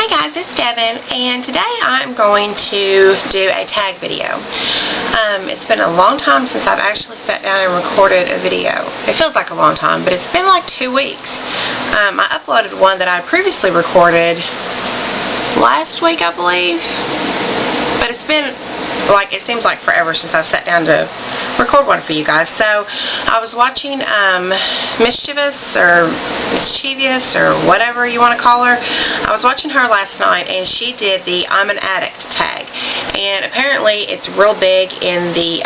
Hey guys, it's Devin, and today I'm going to do a tag video. It's been a long time since I've actually sat down and recorded a video. It feels like a long time, but it's been like 2 weeks. I uploaded one that I previously recorded last week, I believe, but it's been like, it seems like forever since I've sat down to record one for you guys. So I was watching Mischievous or whatever you want to call her. I was watching her last night, and she did the I'm an addict tag, and apparently it's real big in the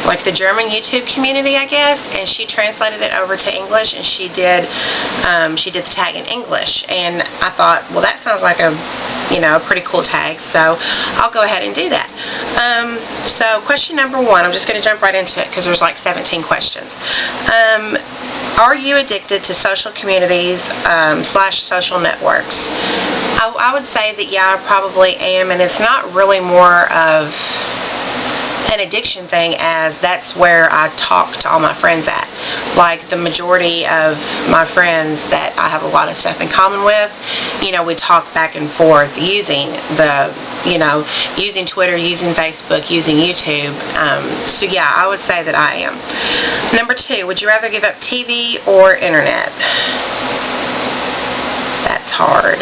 like the German YouTube community, I guess, and she translated it over to English, and she did the tag in English, and I thought, well, that sounds like a pretty cool tag, so I'll go ahead and do that. So question number 1, I'm just going to jump right into it because there's like 17 questions. Are you addicted to social communities / social networks? I would say that, yeah, I probably am, and it's not really more of an addiction thing, as that's where I talk to all my friends at. Like, the majority of my friends that I have a lot of stuff in common with, we talk back and forth using using Twitter, using Facebook, using YouTube. So yeah, I would say that I am. Number 2, would you rather give up TV or internet? That's hard.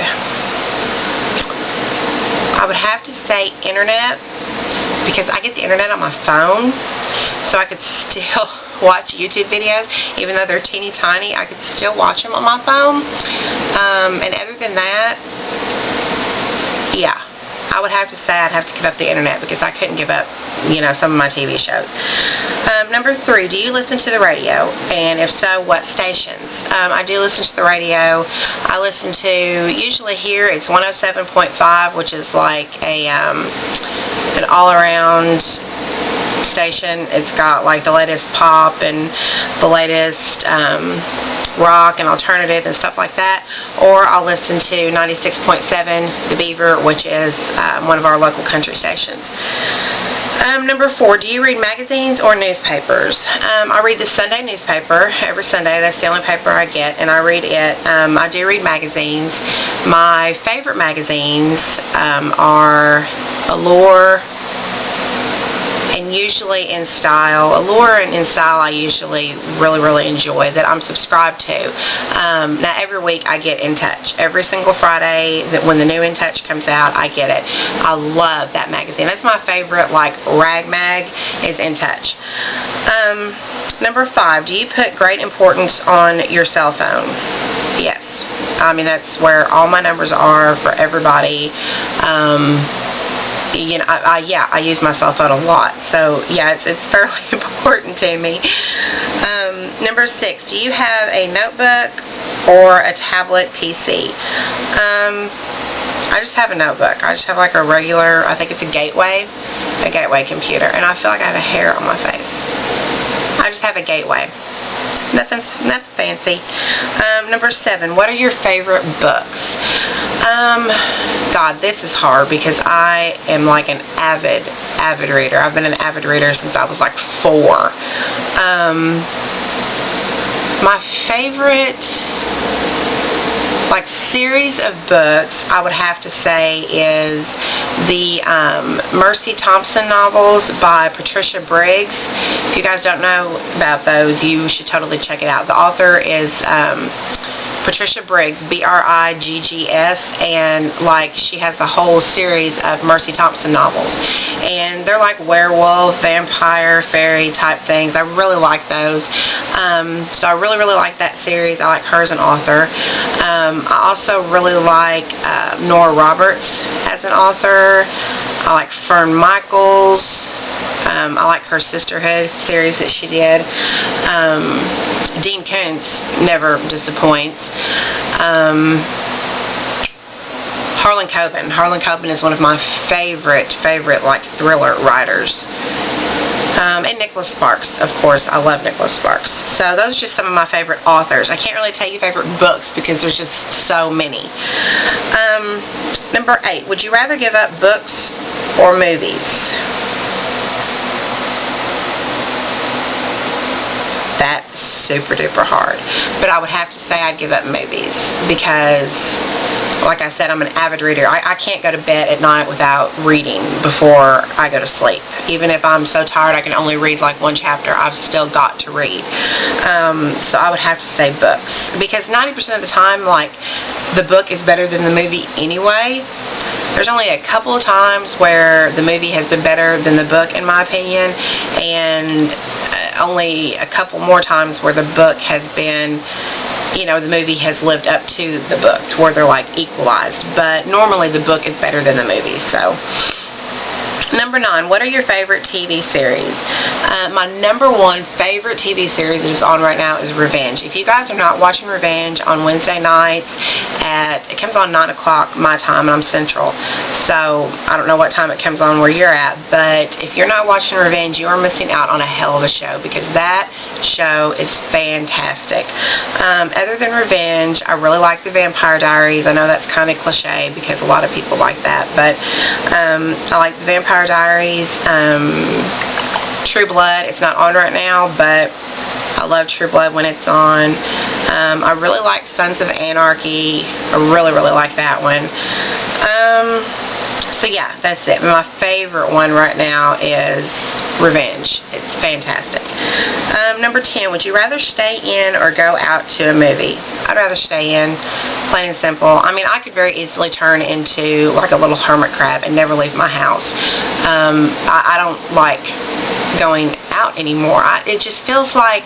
I would have to say internet, because I get the internet on my phone, so I could still watch YouTube videos. Even though they're teeny tiny, I could still watch them on my phone. And other than that, yeah, I would have to say I'd have to give up the internet, because I couldn't give up, some of my TV shows. Number 3, do you listen to the radio? And if so, what stations? I do listen to the radio. I listen to, usually here, it's 107.5, which is like an all-around station. It's got like the latest pop and the latest rock and alternative and stuff like that. Or I'll listen to 96.7 The Beaver, which is one of our local country stations. Number 4, do you read magazines or newspapers? I read the Sunday newspaper every Sunday. That's the only paper I get, and I read it. I do read magazines. My favorite magazines are Allure and usually In Style. Allure and In Style I usually really enjoy, that I'm subscribed to. Now every week I get In Touch. Every single Friday that when the new In Touch comes out, I get it. I love that magazine. That's my favorite, like, rag mag is In Touch. Number 5, do you put great importance on your cell phone? Yes. I mean, that's where all my numbers are for everybody. I use my cell phone a lot, so yeah, it's fairly important to me. Number 6, do you have a notebook or a tablet PC? I just have a notebook. I just have like a regular, I think it's a Gateway computer, and I feel like I have a hair on my face. I just have a Gateway. Nothing fancy. Number 7, what are your favorite books? God, this is hard, because I am like an avid reader. I've been an avid reader since I was like 4. My favorite series of books, I would have to say, is the Mercy Thompson novels by Patricia Briggs. If you guys don't know about those, you should totally check it out. The author is Patricia Briggs, Briggs, and she has a whole series of Mercy Thompson novels, and they're like werewolf, vampire, fairy type things. I really like those. So I really like that series. I like her as an author. I also really like Nora Roberts as an author. I like Fern Michaels. I like her Sisterhood series that she did. Dean Koontz never disappoints. Harlan Coben. Harlan Coben is one of my favorite like thriller writers. And Nicholas Sparks, of course. I love Nicholas Sparks. So those are just some of my favorite authors. I can't really tell you favorite books because there's just so many. Number 8, would you rather give up books or movies? That's super duper hard. But I would have to say I'd give up movies, because like I said, I'm an avid reader. I can't go to bed at night without reading before I go to sleep. Even if I'm so tired I can only read like one chapter, I've still got to read. So I would have to say books, because 90% of the time, like, the book is better than the movie anyway. There's only a couple of times where the movie has been better than the book, in my opinion, and only a couple more times where the book has been, you know, the movie has lived up to the book, to where they're like equalized. But normally the book is better than the movie. So, number 9, what are your favorite TV series? My number 1 favorite TV series that is on right now is Revenge. If you guys are not watching Revenge on Wednesday nights, it comes on 9 o'clock my time, and I'm Central. So, I don't know what time it comes on where you're at, but if you're not watching Revenge, you are missing out on a hell of a show, because that show is fantastic. Other than Revenge, I really like The Vampire Diaries. I know that's kind of cliche because a lot of people like that, but I like The Vampire Diaries. True Blood, it's not on right now, but I love True Blood when it's on. I really like Sons of Anarchy. I really like that one. So yeah, that's it. My favorite one right now is Revenge. It's fantastic. Number 10, would you rather stay in or go out to a movie? I'd rather stay in, plain and simple. I mean, I could very easily turn into like a little hermit crab and never leave my house. I don't like going out anymore. It just feels like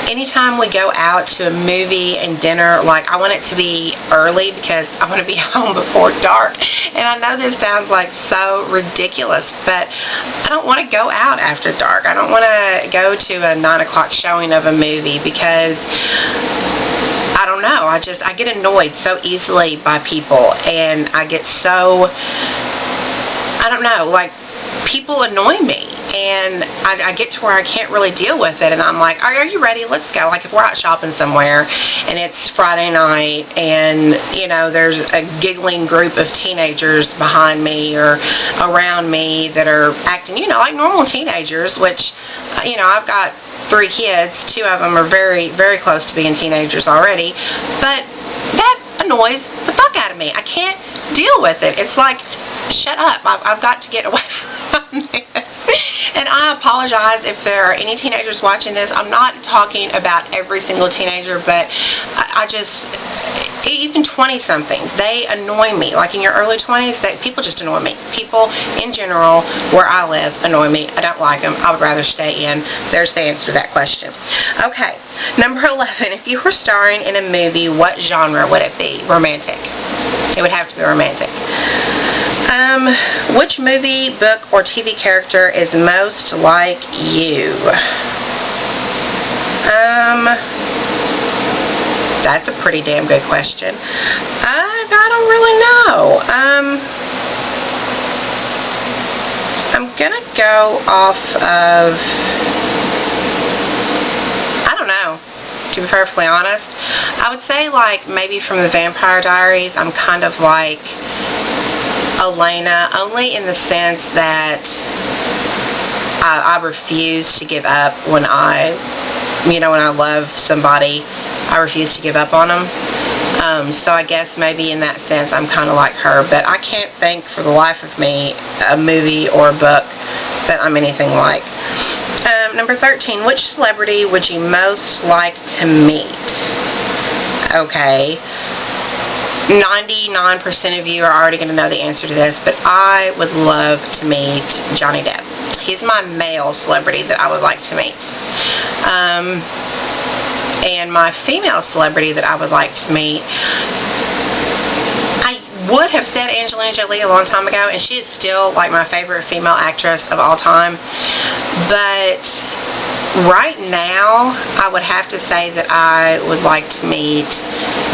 anytime we go out to a movie and dinner, like, I want it to be early because I want to be home before dark. And I know this sounds like so ridiculous, but I don't want to go out after dark. I don't want to go to a 9 o'clock showing of a movie because, I don't know, I get annoyed so easily by people, and I get so, I don't know, like, people annoy me, and I get to where I can't really deal with it, and I'm like, are you ready? Let's go. Like, if we're out shopping somewhere and it's Friday night and, you know, there's a giggling group of teenagers behind me or around me that are acting, you know, like normal teenagers, which, you know, I've got 3 kids. 2 of them are very close to being teenagers already, but that annoys the fuck out of me. I can't deal with it. It's like, shut up. I've got to get away from this. And I apologize if there are any teenagers watching this. I'm not talking about every single teenager, but I just, even 20-somethings, they annoy me. Like, in your early 20s, people just annoy me. People in general where I live annoy me. I don't like them. I would rather stay in. There's the answer to that question. Okay, number 11. If you were starring in a movie, what genre would it be? Romantic. It would have to be romantic. Which movie, book, or TV character is most like you? That's a pretty damn good question. I don't really know. I'm gonna go off of, I don't know, to be perfectly honest. I would say, like, maybe from The Vampire Diaries, I'm kind of like Elena, only in the sense that I refuse to give up when I love somebody. I refuse to give up on them. So I guess maybe in that sense I'm kind of like her, but I can't think for the life of me a movie or a book that I'm anything like. Number 13, which celebrity would you most like to meet? Okay. 99% of you are already going to know the answer to this, but I would love to meet Johnny Depp. He's my male celebrity that I would like to meet. And my female celebrity that I would like to meet, I would have said Angelina Jolie a long time ago, and she is still like my favorite female actress of all time. But right now, I would have to say that I would like to meet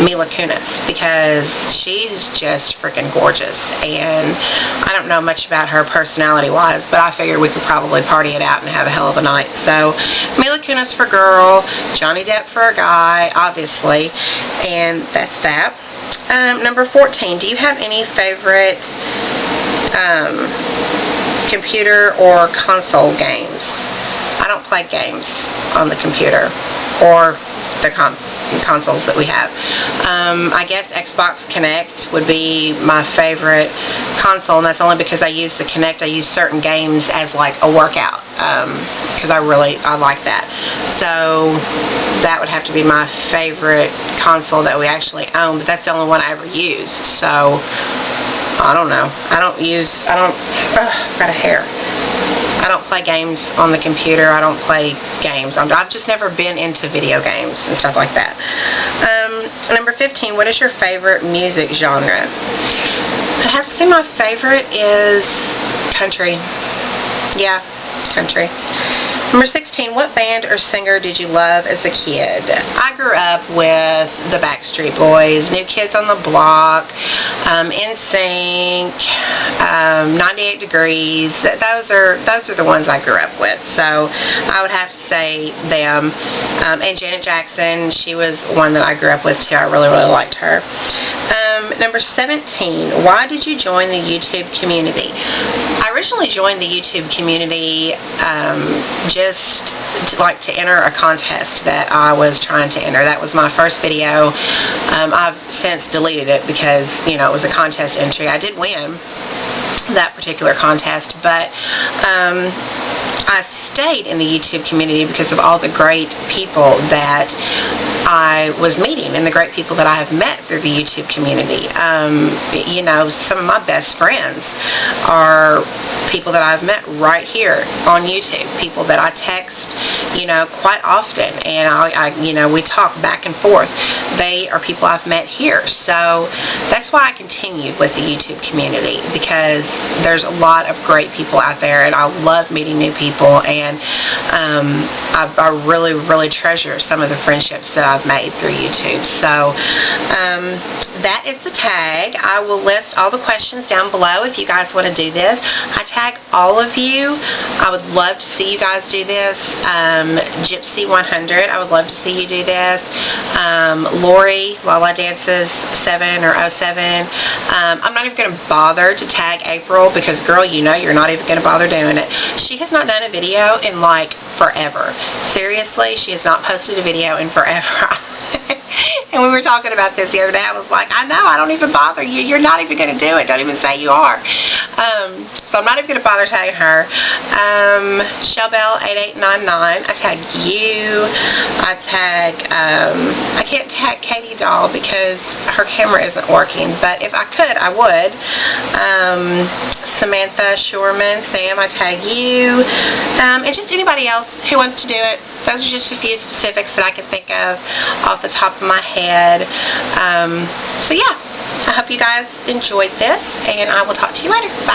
Mila Kunis, because she's just freaking gorgeous, and I don't know much about her personality-wise, but I figured we could probably party it out and have a hell of a night. So, Mila Kunis for girl, Johnny Depp for a guy, obviously, and that's that. Number 14, do you have any favorite computer or console games? I don't play games on the computer or the consoles that we have. I guess Xbox Connect would be my favorite console, and that's only because I use the Connect. I use certain games as like a workout, because I like that. So that would have to be my favorite console that we actually own, but that's the only one I ever used. So I don't know. I've got a hair. I don't play games on the computer. I don't play games. I've just never been into video games and stuff like that. Number 15, what is your favorite music genre? I have to say my favorite is country. Yeah, country. Number 16, what band or singer did you love as a kid? I grew up with the Backstreet Boys, New Kids on the Block, NSYNC, 98 Degrees. Those are the ones I grew up with. So I would have to say them. And Janet Jackson, she was one that I grew up with too. I really, really liked her. Number 17, why did you join the YouTube community? I originally joined the YouTube community just like to enter a contest that I was trying to enter. That was my first video. I've since deleted it because, you know, it was a contest entry. I did win that particular contest, but I stayed in the YouTube community because of all the great people that I was meeting and the great people that I have met through the YouTube community. You know, some of my best friends are people that I've met right here on YouTube, people that I text, you know, quite often, and you know, we talk back and forth. They are people I've met here, so that's why I continued with the YouTube community, because there's a lot of great people out there, and I love meeting new people, and I really, really treasure some of the friendships that I've made through YouTube. So that is the tag. I will list all the questions down below if you guys want to do this. I tag all of you. I would love to see you guys do this. Gypsy100, I would love to see you do this. Lori, Lala Dances 7 or 07. I'm not even going to bother to tag April because, girl, you know you're not even going to bother doing it. She has not done a video in like forever. Seriously, she has not posted a video in forever. And we were talking about this the other day. I was like, I know, I don't even bother you. You're not even going to do it. Don't even say you are. So I'm not even going to bother tagging her. Shellbell8899, I tag you. I can't tag Katie Doll because her camera isn't working. But if I could, I would. Samantha Shorman, Sam, I tag you. And just anybody else who wants to do it. Those are just a few specifics that I can think of off the top of my head. So yeah, I hope you guys enjoyed this, and I will talk to you later. Bye.